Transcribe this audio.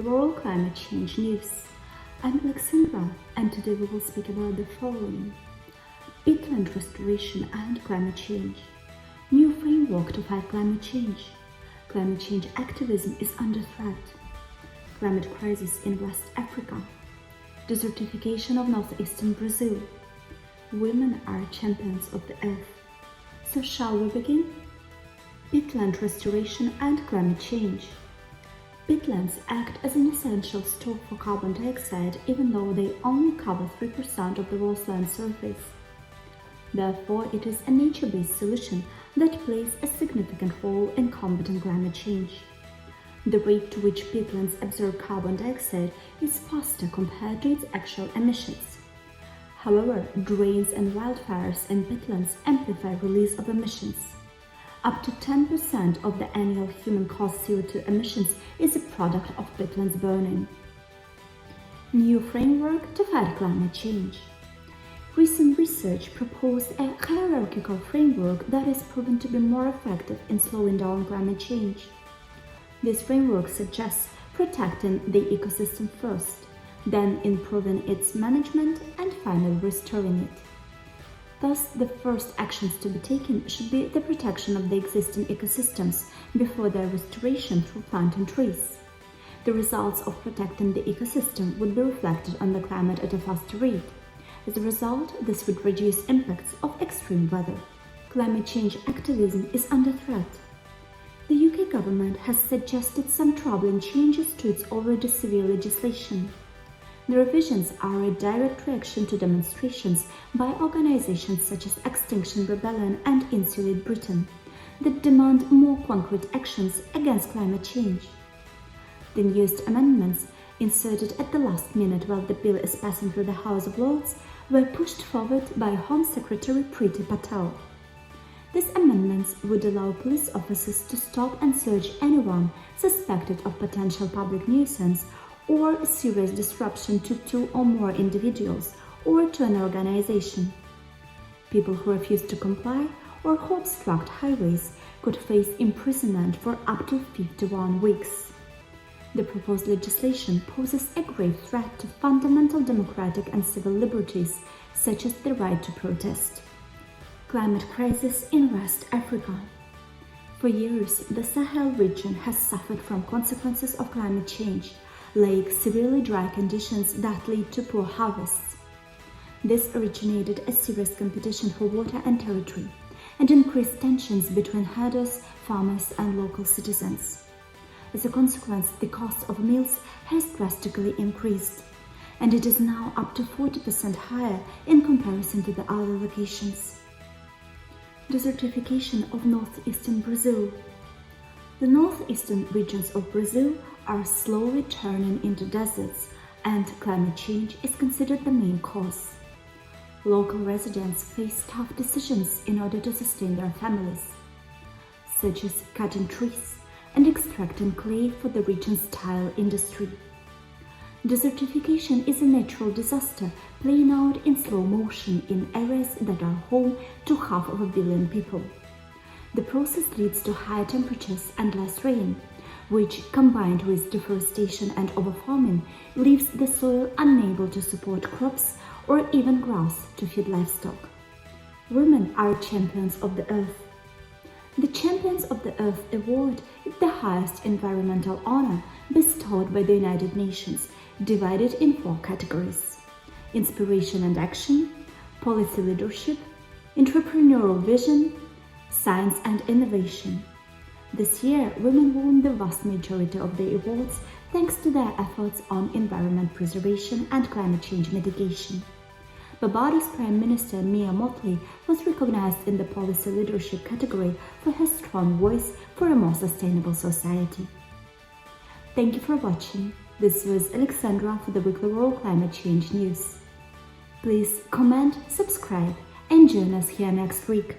World Climate Change News. I'm Alexandra, and today we will speak about the following: peatland restoration and climate change, new framework to fight climate change activism is under threat, climate crisis in West Africa, desertification of northeastern Brazil, women are champions of the earth. So shall we begin? Peatland restoration and climate change. Peatlands act as an essential store for carbon dioxide, even though they only cover 3% of the world's land surface. Therefore, it is a nature-based solution that plays a significant role in combating climate change. The rate to which peatlands absorb carbon dioxide is faster compared to its actual emissions. However, drains and wildfires in peatlands amplify release of emissions. Up to 10% of the annual human-caused CO2 emissions is a product of peatlands burning. New framework to fight climate change. Recent research proposed a hierarchical framework that is proven to be more effective in slowing down climate change. This framework suggests protecting the ecosystem first, then improving its management, and finally restoring it. Thus, the first actions to be taken should be the protection of the existing ecosystems before their restoration through planting trees. The results of protecting the ecosystem would be reflected on the climate at a faster rate. As a result, this would reduce impacts of extreme weather. Climate change activism is under threat. The UK government has suggested some troubling changes to its already severe legislation. The revisions are a direct reaction to demonstrations by organizations such as Extinction Rebellion and Insulate Britain that demand more concrete actions against climate change. The newest amendments, inserted at the last minute while the bill is passing through the House of Lords, were pushed forward by Home Secretary Priti Patel. These amendments would allow police officers to stop and search anyone suspected of potential public nuisance or serious disruption to two or more individuals or to an organization. People who refuse to comply or who obstruct highways could face imprisonment for up to 51 weeks. The proposed legislation poses a grave threat to fundamental democratic and civil liberties, such as the right to protest. Climate crisis in West Africa. For years, the Sahel region has suffered from consequences of climate change, like severely dry conditions that lead to poor harvests. This originated a serious competition for water and territory, and increased tensions between herders, farmers, and local citizens. As a consequence, the cost of meals has drastically increased, and it is now up to 40% higher in comparison to the other locations. Desertification of northeastern Brazil. The northeastern regions of Brazil are slowly turning into deserts, and climate change is considered the main cause. Local residents face tough decisions in order to sustain their families, such as cutting trees and extracting clay for the region's tile industry. Desertification is a natural disaster playing out in slow motion in areas that are home to 500 million people. The process leads to higher temperatures and less rain, which, combined with deforestation and overfarming, leaves the soil unable to support crops or even grass to feed livestock. Women are champions of the earth. The Champions of the Earth Award is the highest environmental honor bestowed by the United Nations, divided in 4 categories: inspiration and action, policy leadership, entrepreneurial vision, science and innovation. This year, women won the vast majority of the awards thanks to their efforts on environment preservation and climate change mitigation. Barbados Prime Minister Mia Mottley was recognized in the policy leadership category for her strong voice for a more sustainable society. Thank you for watching. This was Alexandra for the Weekly World Climate Change News. Please comment, subscribe, and join us here next week.